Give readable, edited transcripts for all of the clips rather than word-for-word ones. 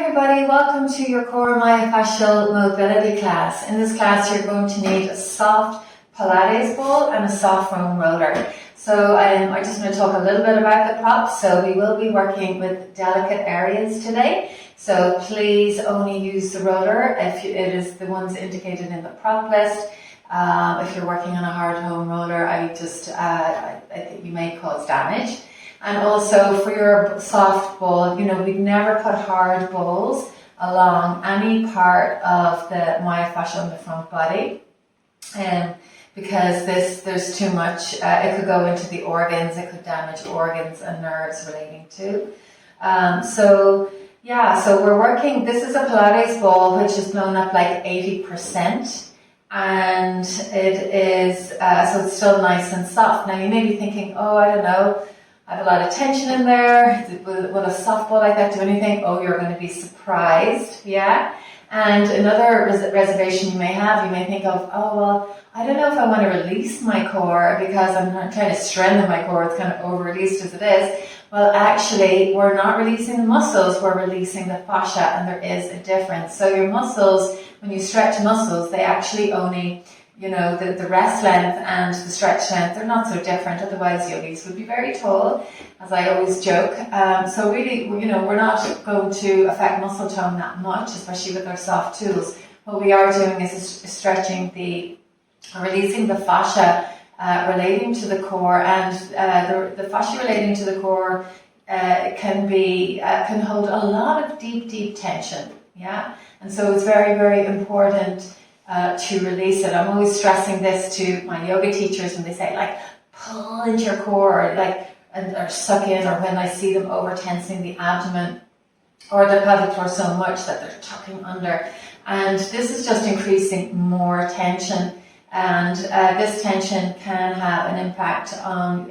everybody, welcome to your core myofascial mobility class. In this class you're going to need a soft Pilates ball and a soft foam roller. So I just want to talk a little bit about the props. So we will be working with delicate areas today. So please only use the roller if it is the ones indicated in the prop list. If you're working on a hard foam roller, I think you may cause damage. And also for your soft ball, we'd never put hard balls along any part of the myofascial in the front body, because there's too much. It could go into the organs, it could damage organs and nerves relating to. So we're working. This is a Pilates ball which is blown up like 80%. And it is, so it's still nice and soft. Now you may be thinking, oh, I don't know, I have a lot of tension in there. Will a soft ball like that do anything? Oh, you're going to be surprised, yeah? And another reservation you may have, you may think of, oh, well, I don't know if I want to release my core because I'm not trying to strengthen my core. It's kind of over-released as it is. Well, actually, we're not releasing the muscles, we're releasing the fascia, and there is a difference. So your muscles, when you stretch muscles, they actually only, the rest length and the stretch length, they're not so different. Otherwise, yogis would be very tall, as I always joke. So really, we're not going to affect muscle tone that much, especially with our soft tools. What we are doing is stretching releasing the fascia relating to the core, and the fascia relating to the core can hold a lot of deep tension, yeah. And so it's very, very important to release it. I'm always stressing this to my yoga teachers when they say, like, pull into your core, or suck in, or when I see them over tensing the abdomen or the pelvic floor so much that they're tucking under. And this is just increasing more tension. And this tension can have an impact on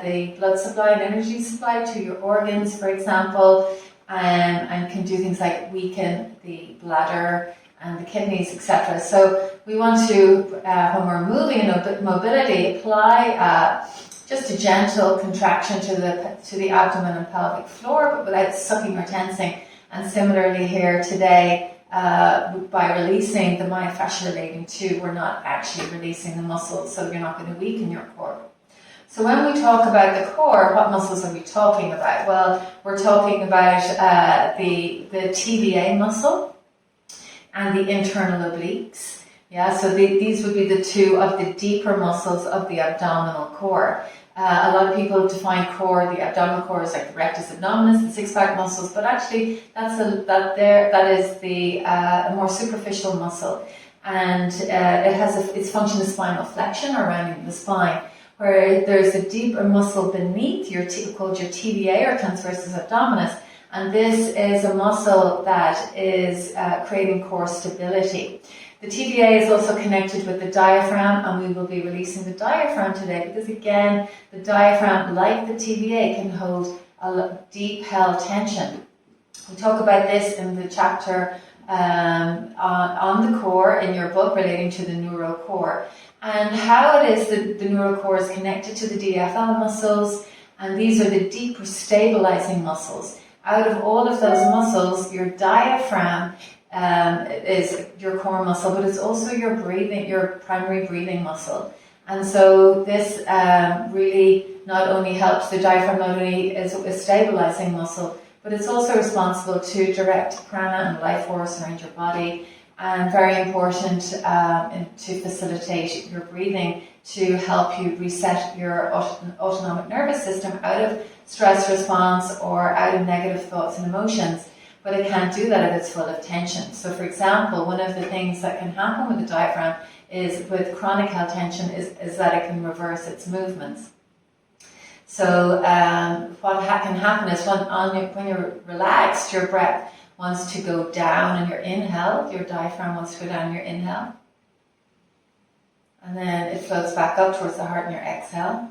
the blood supply and energy supply to your organs, for example, and can do things like weaken the bladder and the kidneys, etc. So we want to, when we're moving in mobility, apply just a gentle contraction to the abdomen and pelvic floor, but without sucking or tensing. And similarly here today, by releasing the myofascial relating to, we're not actually releasing the muscles, so you're not going to weaken your core. So when we talk about the core, what muscles are we talking about? Well, we're talking about the TVA muscle and the internal obliques. Yeah, so these would be the two of the deeper muscles of the abdominal core. A lot of people define core, the abdominal core, as like the rectus abdominis, the six-pack muscles, but actually that is the more superficial muscle, and it has its function as spinal flexion or rounding the spine, where there's a deeper muscle beneath called your TVA or transversus abdominis, and this is a muscle that is creating core stability. The TVA is also connected with the diaphragm, and we will be releasing the diaphragm today because, again, the diaphragm, like the TVA, can hold a deep held tension. We talk about this in the chapter on the core in your book relating to the neural core, and how it is that the neural core is connected to the DFL muscles, and these are the deeper stabilizing muscles. Out of all of those muscles, your diaphragm is your core muscle, but it's also your primary breathing muscle. And so this really not only helps the diaphragm, not only is a stabilizing muscle, but it's also responsible to direct prana and life force around your body, and very important to facilitate your breathing, to help you reset your autonomic nervous system out of stress response or out of negative thoughts and emotions. But it can't do that if it's full of tension. So, for example, one of the things that can happen with the diaphragm is with chronic held tension is that it can reverse its movements. So what can happen is when you're relaxed, your breath wants to go down in your inhale, your diaphragm wants to go down in your inhale, and then it floats back up towards the heart in your exhale.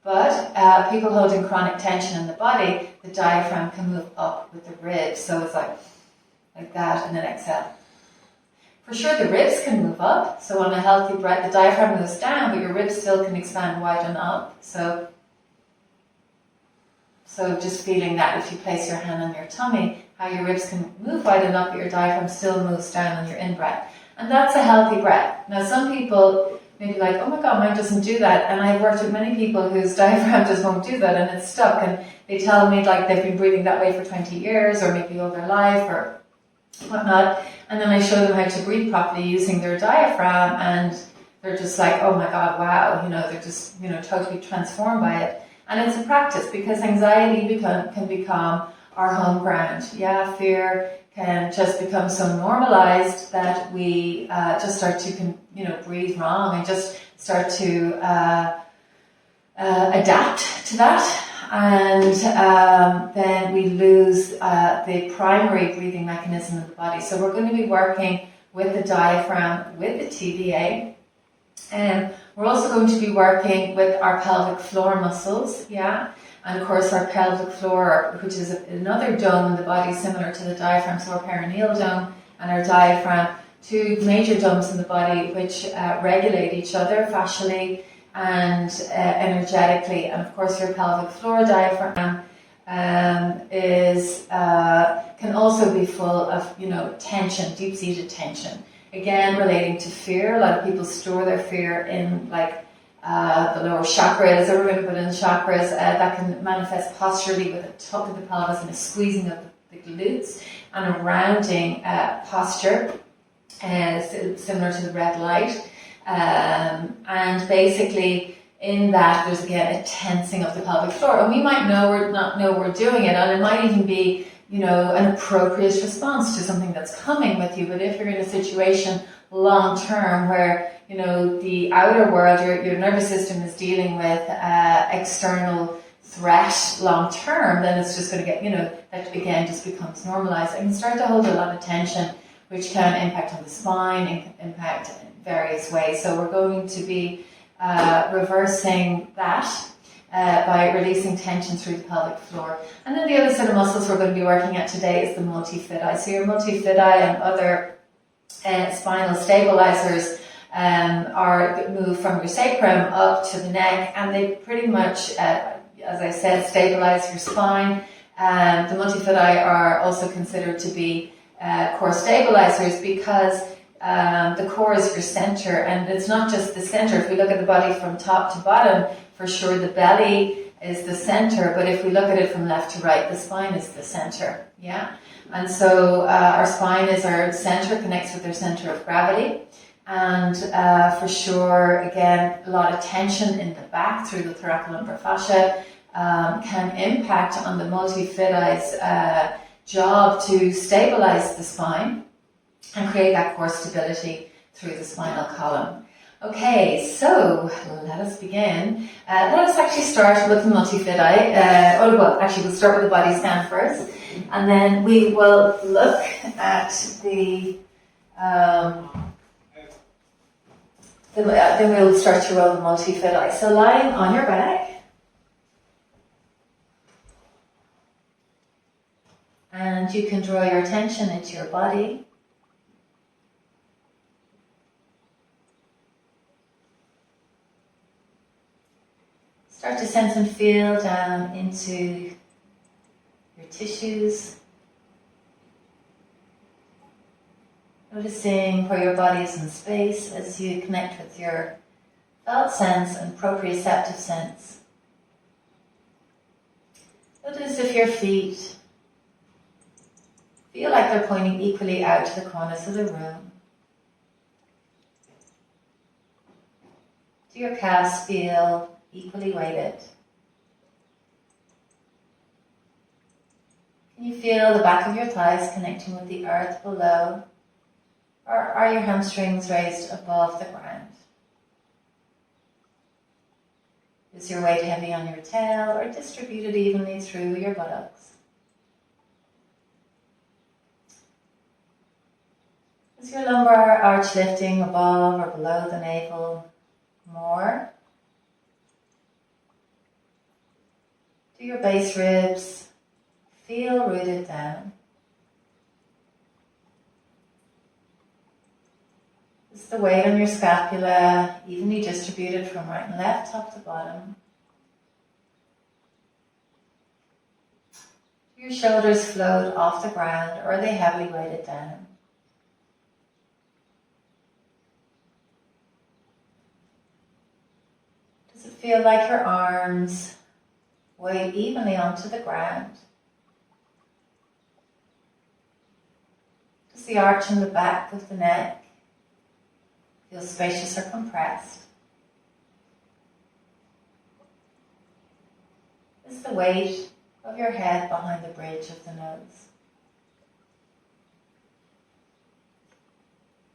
But people holding chronic tension in the body, the diaphragm can move up with the ribs. So it's like that, and then exhale. For sure, the ribs can move up. So on a healthy breath, the diaphragm moves down, but your ribs still can expand, widen up. So So just feeling that if you place your hand on your tummy, how your ribs can move wide enough, but your diaphragm still moves down on your in-breath. And that's a healthy breath. Now some people may be like, oh my God, mine doesn't do that. And I've worked with many people whose diaphragm just won't do that and it's stuck. And they tell me like they've been breathing that way for 20 years or maybe all their life or whatnot. And then I show them how to breathe properly using their diaphragm and they're just like, oh my God, wow. They're just, totally transformed by it. And it's a practice because anxiety can become our home ground. Yeah, fear can just become so normalized that we just start to, breathe wrong and just start to adapt to that. And then we lose the primary breathing mechanism of the body. So we're going to be working with the diaphragm, with the TVA. And we're also going to be working with our pelvic floor muscles, yeah. And of course our pelvic floor, which is another dome in the body similar to the diaphragm, so our perineal dome and our diaphragm, two major domes in the body which regulate each other fascially and energetically. And of course your pelvic floor diaphragm can also be full of, tension, deep-seated tension. Again, relating to fear, a lot of people store their fear in the lower chakras, or we're going to put in chakras, that can manifest posturally with a tuck of the pelvis and a squeezing of the glutes and a rounding posture, similar to the red light. And basically in that there's again a tensing of the pelvic floor. And we might not know we're doing it, and it might even be an appropriate response to something that's coming with you. But if you're in a situation long term where, the outer world, your nervous system is dealing with external threat long term, then it's just going to get, that again just becomes normalized and start to hold a lot of tension, which can impact on the spine and impact in various ways. So we're going to be reversing that by releasing tension through the pelvic floor. And then the other set of muscles we're going to be working at today is the multifidi. So your multifidi and other spinal stabilizers are moved from your sacrum up to the neck, and they pretty much, as I said, stabilize your spine. The multifidi are also considered to be core stabilizers because the core is your center, and it's not just the center. If we look at the body from top to bottom, for sure the belly is the center, but if we look at it from left to right, the spine is the center, yeah? And so our spine is our center, connects with our center of gravity, and for sure, again, a lot of tension in the back through the thoracolumbar fascia can impact on the multifidi's job to stabilize the spine and create that core stability through the spinal column. Okay, so let us begin. Let us actually start with the multifidi. We'll start with the body scan first, and then we will look at then we'll start to roll the multifidi. So lying on your back, and you can draw your attention into your body. Start to sense and feel down into your tissues. Noticing where your body is in space as you connect with your felt sense and proprioceptive sense. Notice if your feet feel like they're pointing equally out to the corners of the room. Do your calves feel equally weighted? Can you feel the back of your thighs connecting with the earth below? Or are your hamstrings raised above the ground? Is your weight heavy on your tail or distributed evenly through your buttocks? Is your lumbar arch lifting above or below the navel more? Do your base ribs feel rooted down? Is the weight on your scapula evenly distributed from right and left, top to bottom? Your shoulders float off the ground, or are they heavily weighted down? Does it feel like your arms weigh evenly onto the ground? Does the arch in the back of the neck feel spacious or compressed? Is the weight of your head behind the bridge of the nose?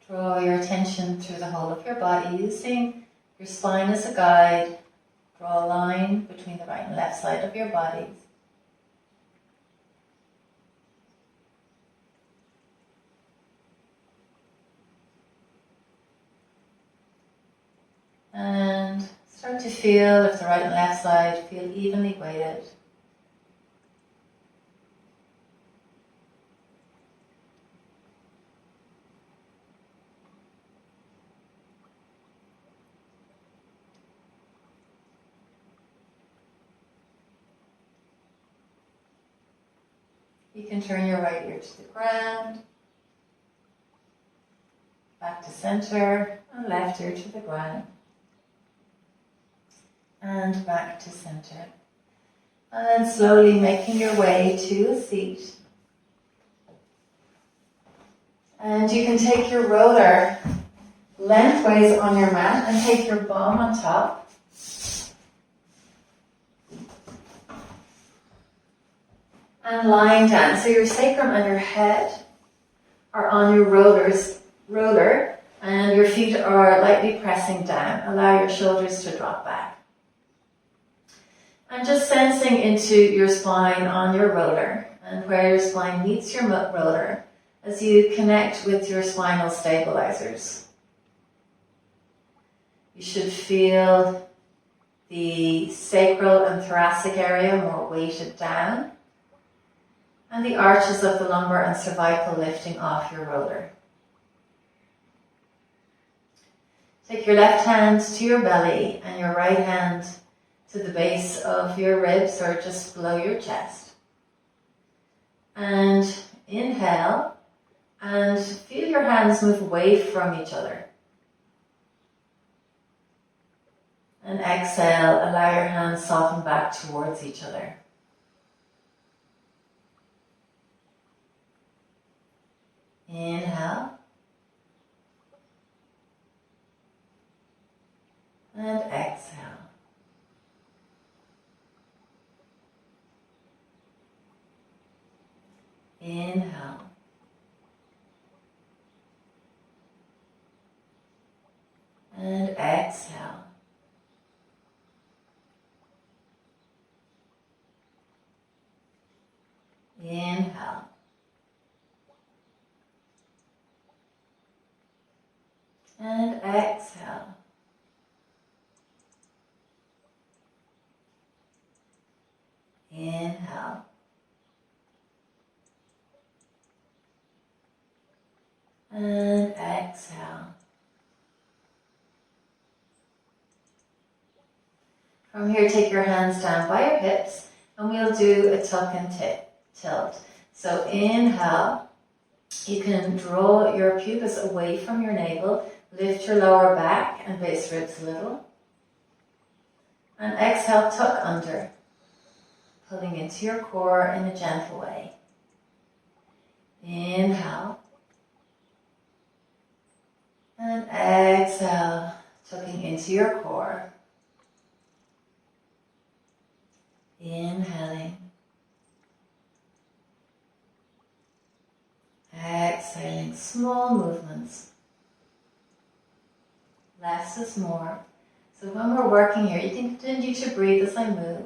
Draw your attention through the whole of your body, using your spine as a guide. Draw a line between the right and left side of your bodies. And start to feel if the right and left side feel evenly weighted. You can turn your right ear to the ground, back to center, and left ear to the ground, and back to center. And then slowly making your way to a seat. And you can take your roller lengthways on your mat and take your bum on top. And lying down, so your sacrum and your head are on your roller, and your feet are lightly pressing down. Allow your shoulders to drop back. And just sensing into your spine on your roller, and where your spine meets your roller as you connect with your spinal stabilizers. You should feel the sacral and thoracic area more weighted down, and the arches of the lumbar and cervical lifting off your roller. Take your left hand to your belly and your right hand to the base of your ribs, or just below your chest. And inhale, and feel your hands move away from each other. And exhale, allow your hands soften back towards each other. Inhale. And exhale. Inhale. And exhale. Inhale. And exhale. Inhale. And exhale. From here, take your hands down by your hips, and we'll do a tuck and tilt. So inhale, you can draw your pubis away from your navel, lift your lower back and base ribs a little. And exhale, tuck under, pulling into your core in a gentle way. Inhale. And exhale, tucking into your core. Inhaling. Exhaling, small movements. Less is more. So when we're working here, you can continue to breathe as I move.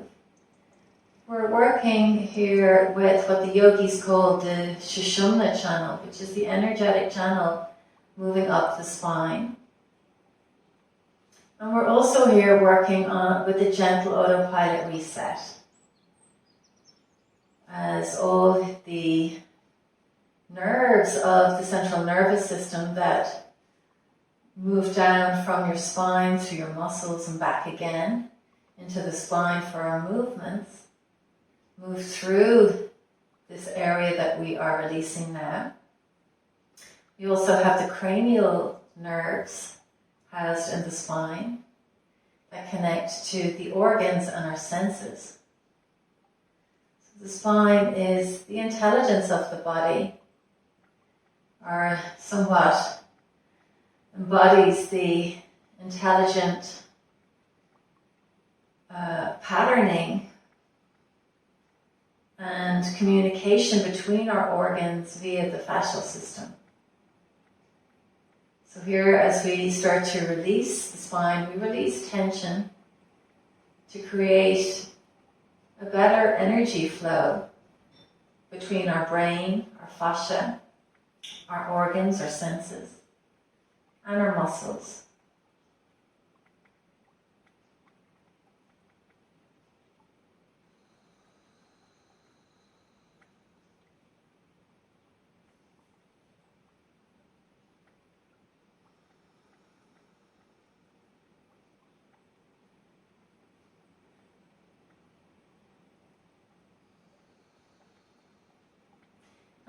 We're working here with what the yogis call the Sushumna channel, which is the energetic channel moving up the spine. And we're also here working with the gentle autopilot reset, as all the nerves of the central nervous system that move down from your spine through your muscles and back again into the spine for our movements, move through this area that we are releasing now. We also have the cranial nerves housed in the spine that connect to the organs and our senses. So the spine is the intelligence of the body, or somewhat embodies the intelligent patterning and communication between our organs via the fascial system. So here, as we start to release the spine, we release tension to create a better energy flow between our brain, our fascia, our organs, our senses, and our muscles.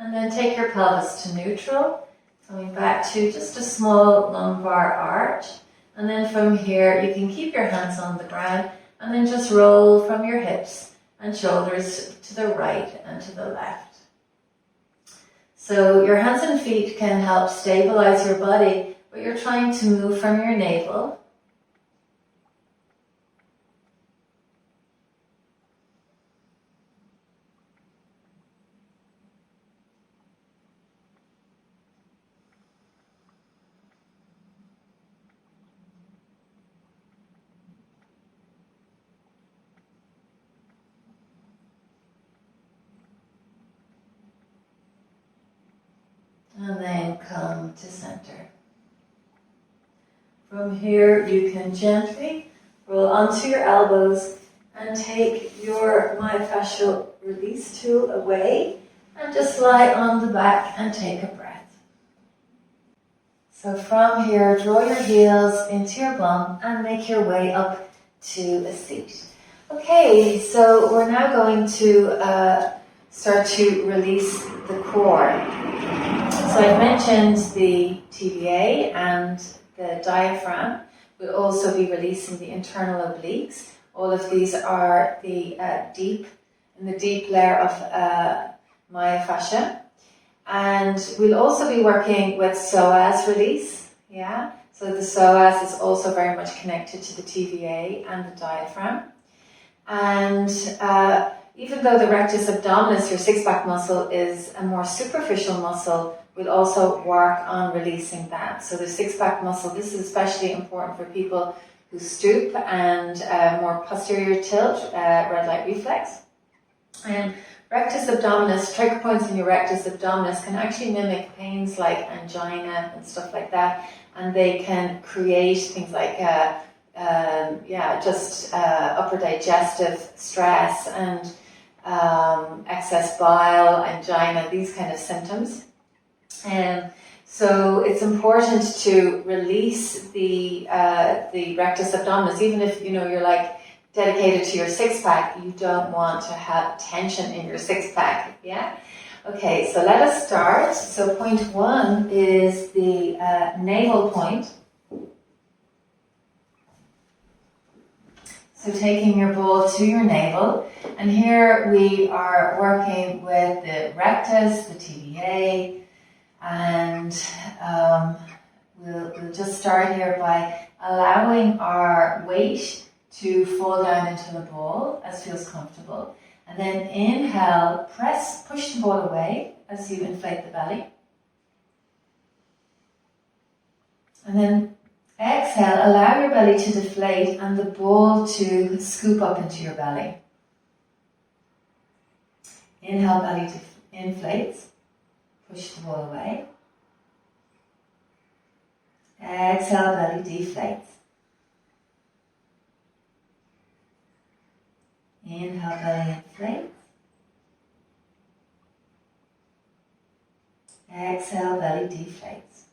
And then take your pelvis to neutral, coming back to just a small lumbar arch. And then from here, you can keep your hands on the ground and then just roll from your hips and shoulders to the right and to the left. So your hands and feet can help stabilize your body, but you're trying to move from your navel. And then come to center. From here, you can gently roll onto your elbows and take your myofascial release tool away and just lie on the back and take a breath. So from here, draw your heels into your bum and make your way up to a seat. Okay, so we're now going to start to release the core. So I mentioned the TVA and the diaphragm. We'll also be releasing the internal obliques. All of these are the deep layer of myofascia. And we'll also be working with psoas release. Yeah. So the psoas is also very much connected to the TVA and the diaphragm. And even though the rectus abdominis, your six-pack muscle, is a more superficial muscle, we'll also work on releasing that. So the six-pack muscle, this is especially important for people who stoop and more posterior tilt, red light reflex. And rectus abdominis, trigger points in your rectus abdominis can actually mimic pains like angina and stuff like that. And they can create things like upper digestive stress and excess bile, angina, these kind of symptoms. So it's important to release the rectus abdominis, even if you're like dedicated to your six-pack, you don't want to have tension in your six-pack. Yeah. Okay, so let us start. So point one is the navel point. So taking your ball to your navel, and here we are working with the rectus, the TVA, and we'll just start here by allowing our weight to fall down into the ball as feels comfortable. And then inhale, push the ball away as you inflate the belly. And then exhale, allow your belly to deflate and the ball to scoop up into your belly. Inhale, belly inflates. Push the ball away. Exhale, belly deflates. Inhale, belly inflates. Exhale, belly deflates.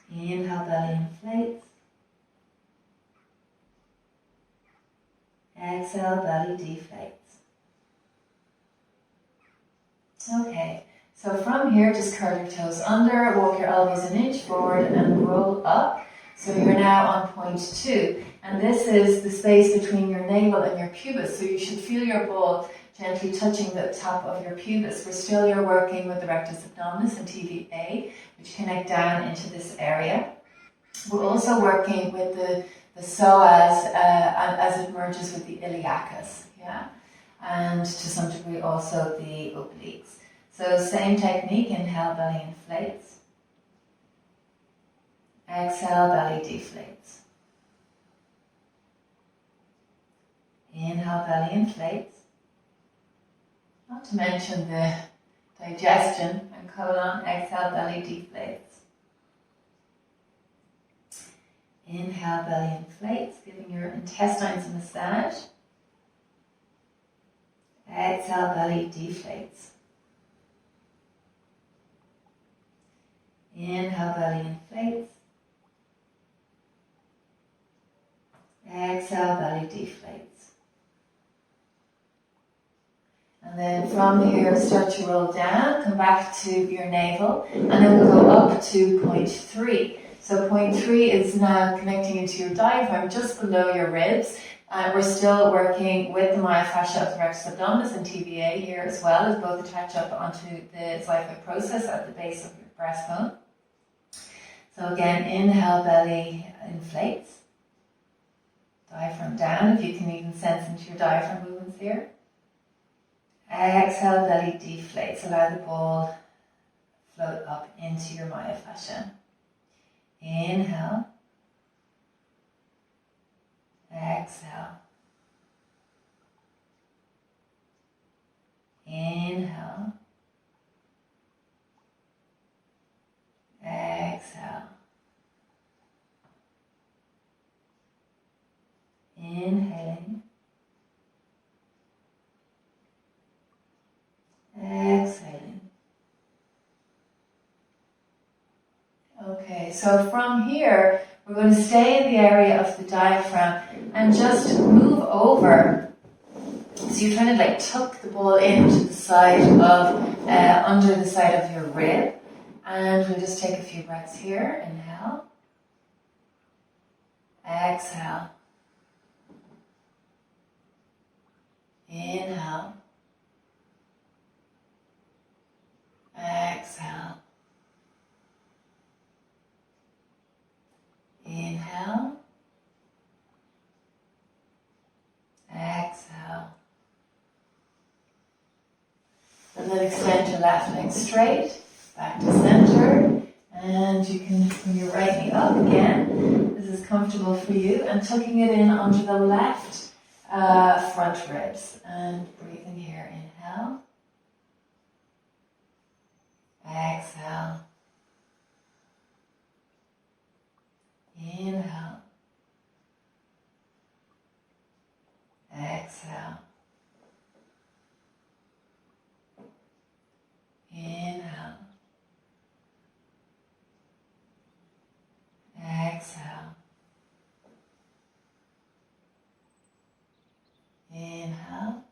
Inhale, belly inflates. Exhale, belly deflates. Okay, so from here, just curl your toes under, walk your elbows an inch forward and roll up. So you're now on point 2. And this is the space between your navel and your pubis. So you should feel your ball gently touching the top of your pubis. You're working with the rectus abdominis and TVA, which connect down into this area. We're also working with the psoas as it merges with the iliacus, yeah, and to some degree also the obliques. So same technique, inhale, belly inflates. Exhale, belly deflates. Inhale, belly inflates. Not to mention the digestion and colon. Exhale, belly deflates. Inhale, belly inflates, giving your intestines a massage. Exhale, belly deflates. Inhale, belly inflates. Exhale, belly deflates. And then from here, start to roll down, come back to your navel, and then we'll go up to point 3. So point 3 is now connecting into your diaphragm just below your ribs. We're still working with the myofascial of the rectus abdominis and TVA here as well, as both attach up onto the xiphoid process at the base of your breastbone. So again, inhale, belly inflates. Diaphragm down, if you can even sense into your diaphragm movements here. Exhale, belly deflates. Allow the ball float up into your myofascia. Inhale. Exhale. Inhale. Exhale. Inhaling. Exhaling. Okay, so from here, we're going to stay in the area of the diaphragm and just move over. So you're trying to like tuck the ball into the side of, under the side of your rib. And we'll just take a few breaths here. Inhale. Exhale. Inhale. Exhale. Inhale. Exhale. And then extend your left leg straight, back to center. And you can bring your right knee up again. This is comfortable for you. And tucking it in under the left front ribs. And breathing here. Inhale. Exhale. Inhale. Exhale. Inhale. Exhale. Inhale.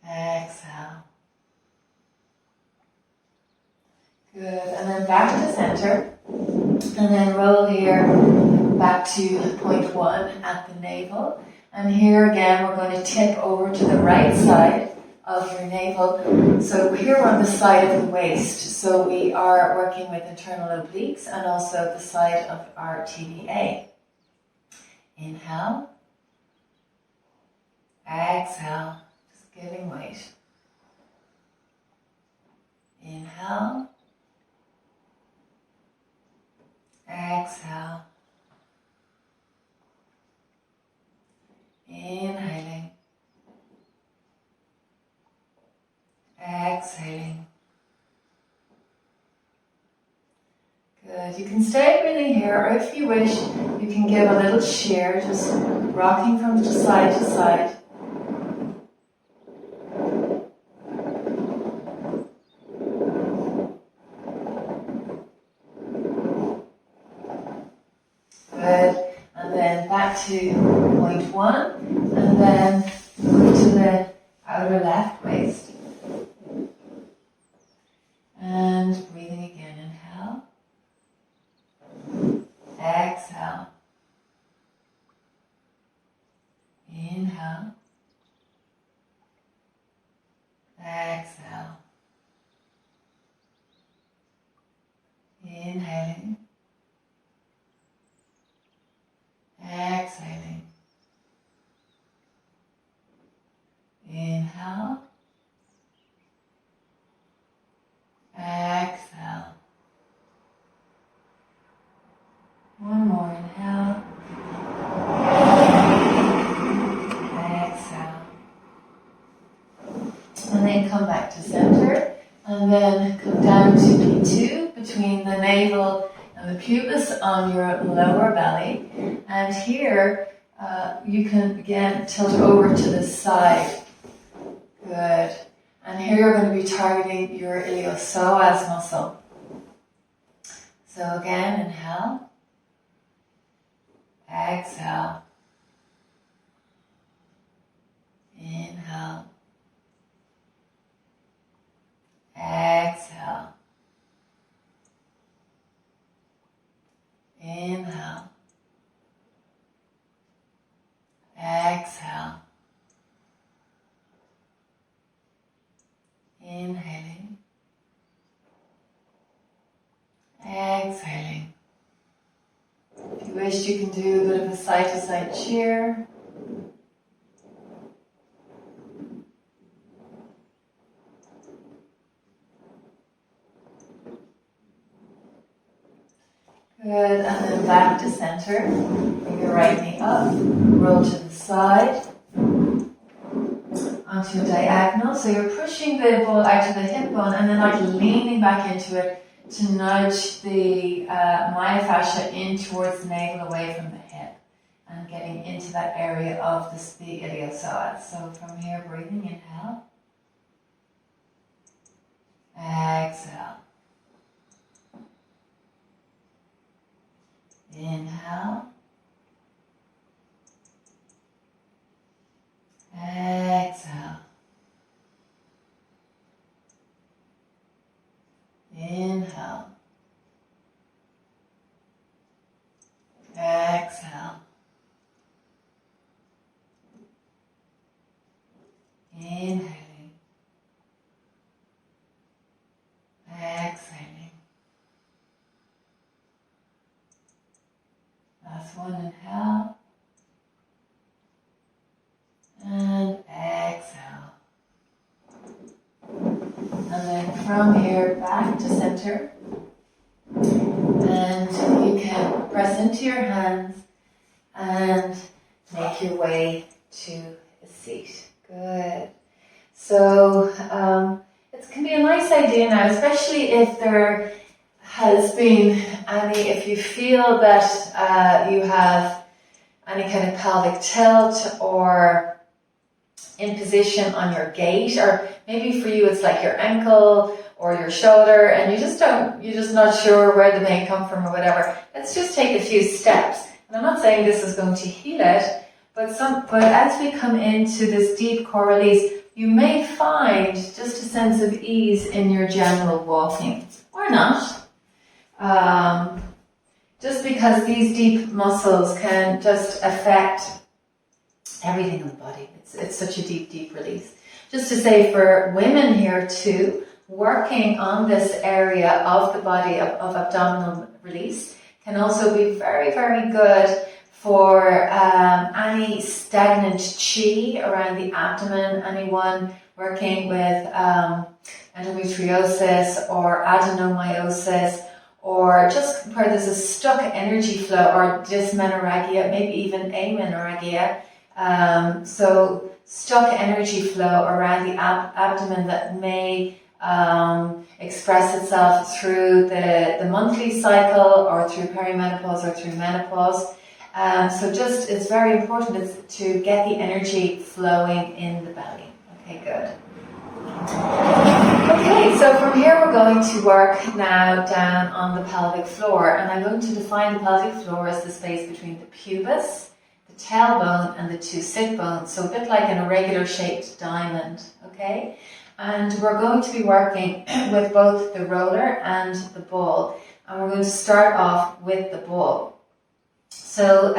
Exhale. Good. And then back to center. And then roll here back to point 1 at the navel. And here again, we're going to tip over to the right side of your navel. So here we're on the side of the waist. So we are working with internal obliques and also the side of our TVA. Inhale. Exhale. Just giving weight. Inhale. Exhale. Inhaling. Exhaling. Good. You can stay breathing here, or if you wish, you can give a little shear, just rocking from side to side. Good. And then back to point 1 and then move to the outer left waist. And breathing again, inhale. Exhale. Inhale. Exhale. Inhaling. Exhaling. Inhale. Exhale. One more inhale. Exhale. And then come back to center. And then come down to P2 between the navel and the pubis on your lower belly. And here you can again tilt over to the side. Good. And here you're going to be targeting your iliopsoas muscle. So again, inhale. Exhale. Inhale. Exhale. Inhale. Exhale. Inhaling. Exhaling. If you wish, you can do a bit of a side-to-side cheer. Good, and then back to center. Bring your right knee up, roll to the side, onto a diagonal. So you're pushing the ball out to the hip bone and then like leaning back into it to nudge the myofascia in towards the navel away from the hip and getting into that area of the iliopsoas. So from here, breathing, inhale. Exhale. Inhale. Exhale. Inhale. Exhale. Inhaling. Exhaling. Last one, inhale. And exhale. And then from here back to center. And you can press into your hands and make your way to a seat. Good. So it can be a nice idea now, especially if there has been if you feel that you have any kind of pelvic tilt or imposition on your gait, or maybe for you it's like your ankle or your shoulder and you're just not sure where the pain come from or whatever. Let's just take a few steps. And I'm not saying this is going to heal it, but as we come into this deep core release, you may find just a sense of ease in your general walking, or not. Just because these deep muscles can just affect everything in the body. It's such a deep release. Just to say for women here too, working on this area of the body of abdominal release can also be very, very good for any stagnant chi around the abdomen, anyone working with endometriosis or adenomyosis, or just where there's a stuck energy flow or dysmenorrhagia, maybe even amenorrhagia. So stuck energy flow around the abdomen that may express itself through the monthly cycle or through perimenopause or through menopause. So just it's very important to get the energy flowing in the belly. Okay, good. Okay, so from here we're going to work now down on the pelvic floor, and I'm going to define the pelvic floor as the space between the pubis, the the tailbone and the two sit bones, so a bit like an irregular shaped diamond, okay? And we're going to be working with both the roller and the ball, and we're going to start off with the ball. So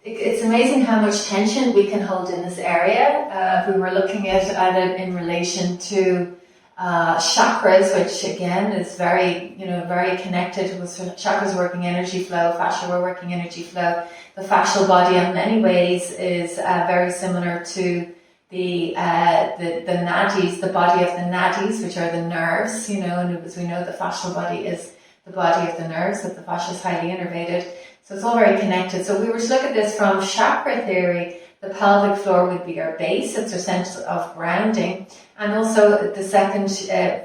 it's amazing how much tension we can hold in this area. If we were looking at it in relation to chakras, which again is very connected with chakras working energy flow, fascia we're working energy flow. The fascial body in many ways is very similar to the nadis, the body of the nadis, which are the nerves, and as we know, the fascial body is the body of the nerves, that the fascia is highly innervated. So it's all very connected. So if we were to look at this from chakra theory, the pelvic floor would be our base, it's our sense of grounding, and also the second,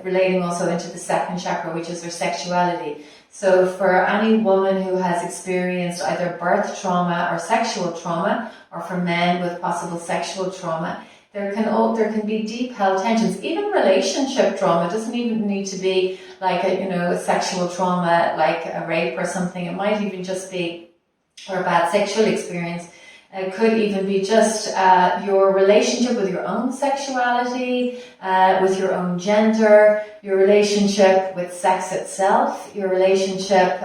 relating also into the second chakra, which is our sexuality. So for any woman who has experienced either birth trauma or sexual trauma, or for men with possible sexual trauma, there can be deep held tensions. Even relationship trauma doesn't even need to be like a sexual trauma, like a rape or something. It might even just be, or a bad sexual experience. It could even be just your relationship with your own sexuality, with your own gender, your relationship with sex itself, your relationship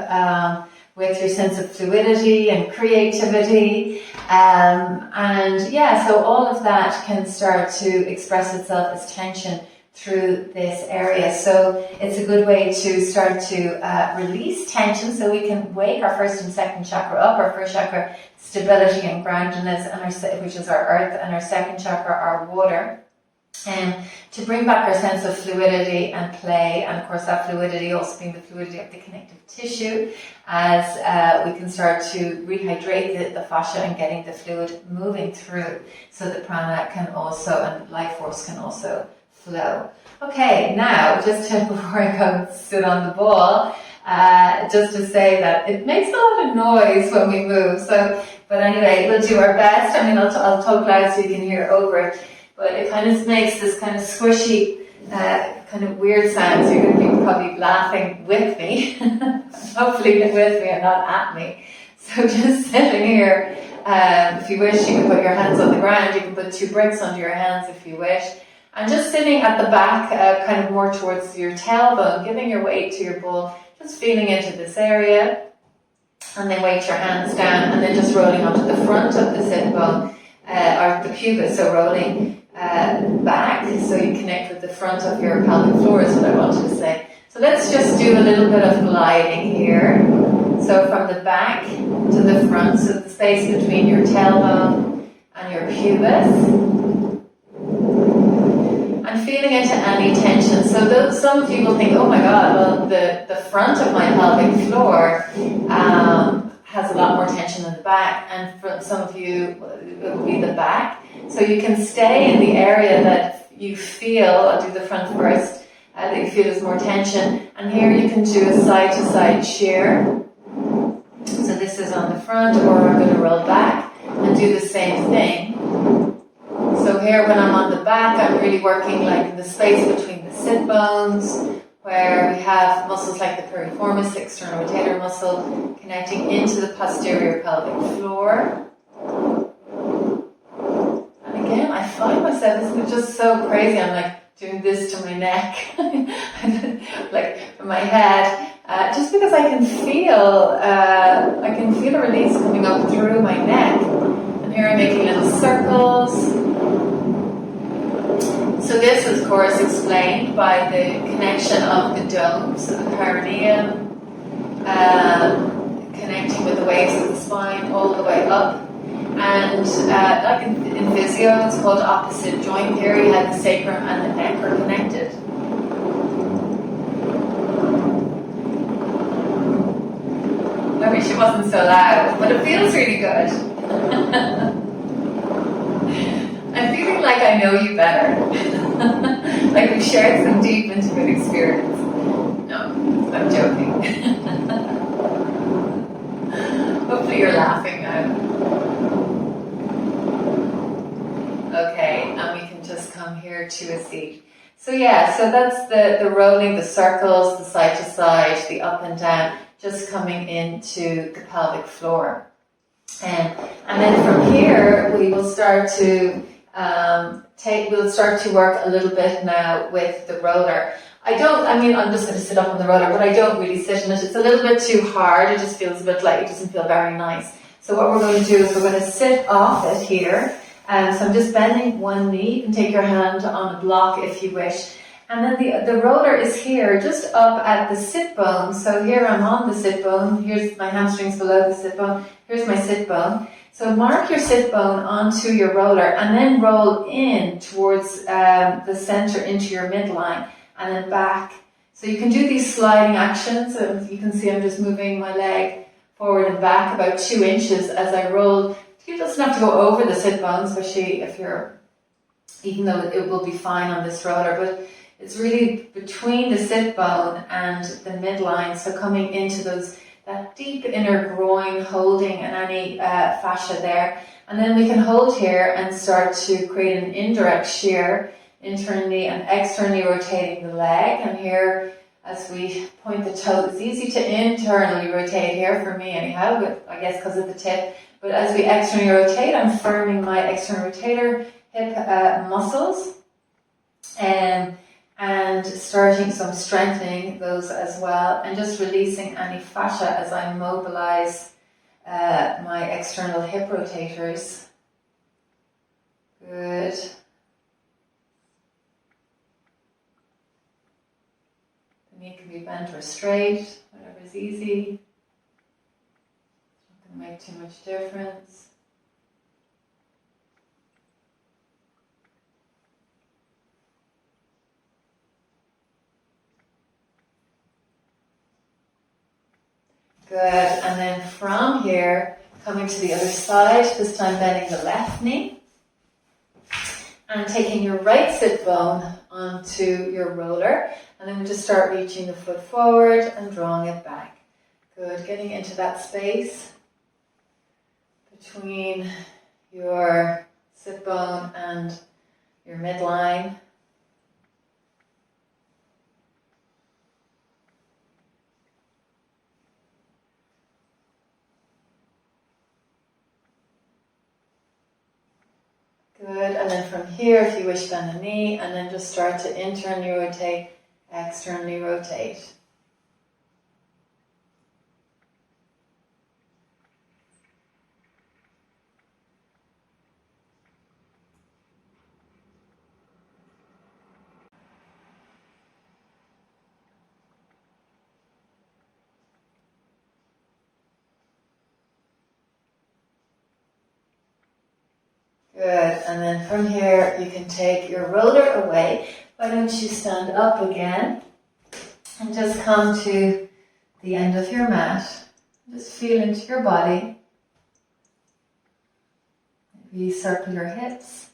with your sense of fluidity and creativity. So all of that can start to express itself as tension through this area. So it's a good way to start to release tension, so we can wake our first and second chakra up. Our first chakra, stability and groundedness, and which is our earth, and our second chakra, our water. To bring back our sense of fluidity and play, and of course that fluidity also being the fluidity of the connective tissue, as we can start to rehydrate the fascia and getting the fluid moving through, so that prana can also, and life force can also flow. Okay, now before I go and sit on the ball, just to say that it makes a lot of noise when we move. So, but anyway, we'll do our best. I mean, I'll talk loud so you can hear over it. But it kind of makes this kind of squishy, kind of weird sound. So you're going to be probably laughing with me, hopefully with me and not at me. So just sitting here, if you wish, you can put your hands on the ground. You can put 2 bricks under your hands if you wish. And just sitting at the back, kind of more towards your tailbone, giving your weight to your ball, just feeling into this area. And then weight your hands down, and then just rolling onto the front of the sit bone, or the pubis, so rolling back, so you connect with the front of your pelvic floor is what I wanted to say. So let's just do a little bit of gliding here. So from the back to the front, so the space between your tailbone and your pubis. And feeling into any tension. So some people think, oh my God, well the front of my pelvic floor has a lot more tension than the back, and for some of you it will be the back. So you can stay in the area that you feel, I'll do the front first, that you feel is more tension, and here you can do a side to side shear. So this is on the front, or I'm going to roll back and do the same thing. So here when I'm on the back, I'm really working like the space between the sit bones, where we have muscles like the piriformis, the external rotator muscle, connecting into the posterior pelvic floor. And again, I find myself, isn't it just so crazy? I'm like doing this to my neck, like from my head, just because I can feel a release coming up through my neck. And here I'm making little circles. So this is, of course, explained by the connection of the dome, so the perineum, connecting with the waves of the spine all the way up. And like in physio, it's called opposite joint theory, how the sacrum and the neck are connected. I wish it wasn't so loud, but it feels really good. I'm feeling like I know you better. Like we shared some deep, intimate experience. No, I'm joking. Hopefully you're laughing now. Okay, and we can just come here to a seat. So yeah, so that's the rolling, the circles, the side to side, the up and down, just coming into the pelvic floor. And then from here, we will start to we'll start to work a little bit now with the roller. I'm just going to sit up on the roller, but I don't really sit in it. It's a little bit too hard. It just feels a bit like, it doesn't feel very nice. So what we're going to do is we're going to sit off it here. So I'm just bending one knee. You can take your hand on a block if you wish. And then the roller is here, just up at the sit bone. So here I'm on the sit bone. Here's my hamstrings below the sit bone. Here's my sit bone. So mark your sit bone onto your roller and then roll in towards the center into your midline and then back. So you can do these sliding actions. So you can see I'm just moving my leg forward and back about 2 inches as I roll. You doesn't have to go over the sit bone, especially if even though it will be fine on this roller, but it's really between the sit bone and the midline. So coming into that deep inner groin, holding any fascia there. And then we can hold here and start to create an indirect shear internally and externally rotating the leg. And here, as we point the toe, it's easy to internally rotate here for me anyhow, but I guess because of the tip. But as we externally rotate, I'm firming my external rotator hip muscles and starting, so I'm strengthening those as well, and just releasing any fascia as I mobilize my external hip rotators. Good. The knee can be bent or straight, whatever is easy. Not going to make too much difference. Good, and then from here, coming to the other side, this time bending the left knee, and taking your right sit bone onto your roller, and then we just start reaching the foot forward and drawing it back. Good, getting into that space between your sit bone and your midline. Good, and then from here, if you wish, bend the knee, and then just start to internally rotate, externally rotate. Good, and then from here you can take your roller away. Why don't you stand up again and just come to the end of your mat. Just feel into your body. Maybe circle your hips.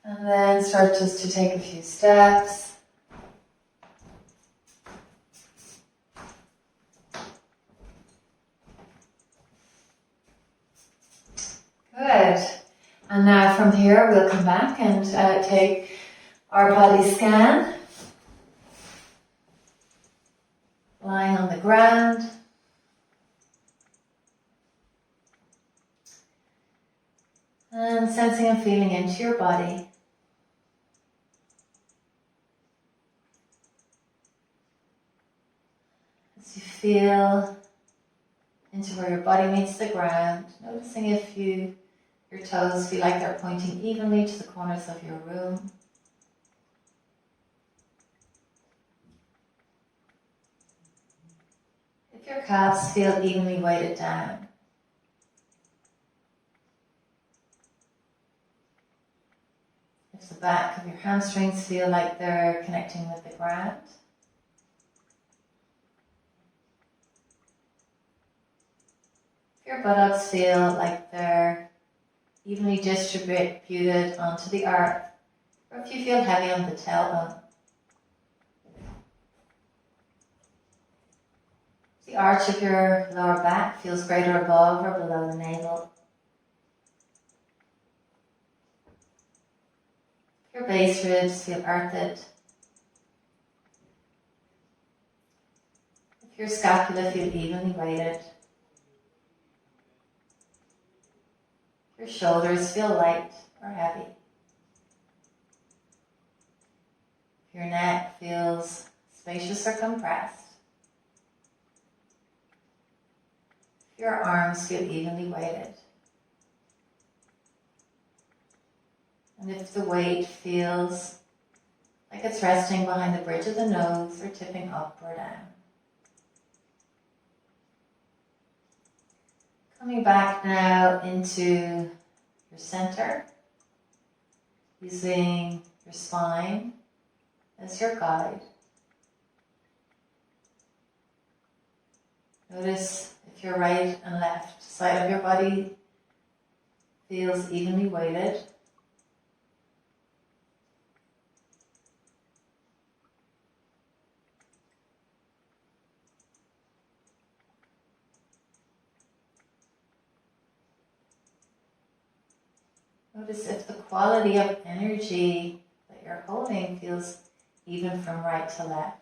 And then start just to take a few steps. Good. And now from here we'll come back and take our body scan. Lying on the ground. And sensing and feeling into your body. As you feel into where your body meets the ground, noticing if your toes feel like they're pointing evenly to the corners of your room. If your calves feel evenly weighted down. If the back of your hamstrings feel like they're connecting with the ground. If your buttocks feel like they're evenly distributed onto the earth, or if you feel heavy on the tailbone. The arch of your lower back feels greater above or below the navel. Your base ribs feel earthed. If your scapula feel evenly weighted. Your shoulders feel light or heavy. Your neck feels spacious or compressed. Your arms feel evenly weighted. And if the weight feels like it's resting behind the bridge of the nose or tipping up or down. Coming back now into your center, using your spine as your guide. Notice if your right and left side of your body feels evenly weighted. Notice if the quality of energy that you're holding feels even from right to left.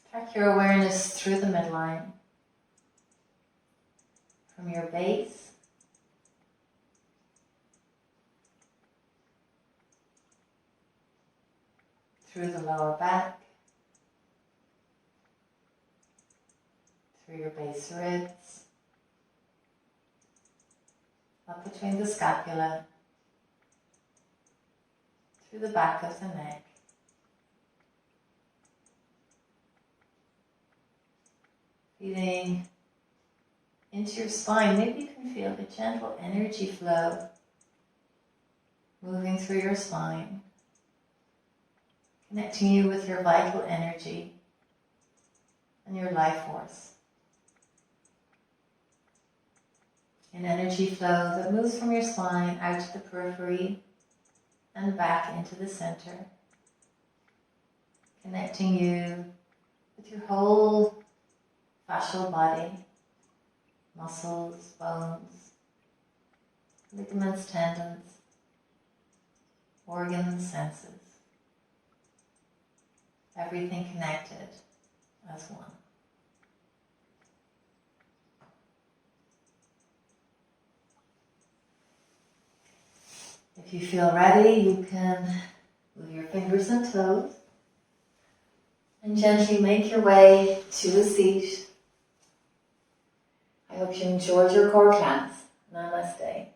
Track your awareness through the midline, from your base through the lower back, through your base ribs, up between the scapula, through the back of the neck, feeling into your spine. Maybe you can feel a gentle energy flow moving through your spine, connecting you with your vital energy and your life force. An energy flow that moves from your spine out to the periphery and back into the center, connecting you with your whole fascial body, muscles, bones, ligaments, tendons, organs, senses, everything connected as one. If you feel ready, you can move your fingers and toes and gently make your way to a seat. I hope you enjoyed your core class. Namaste.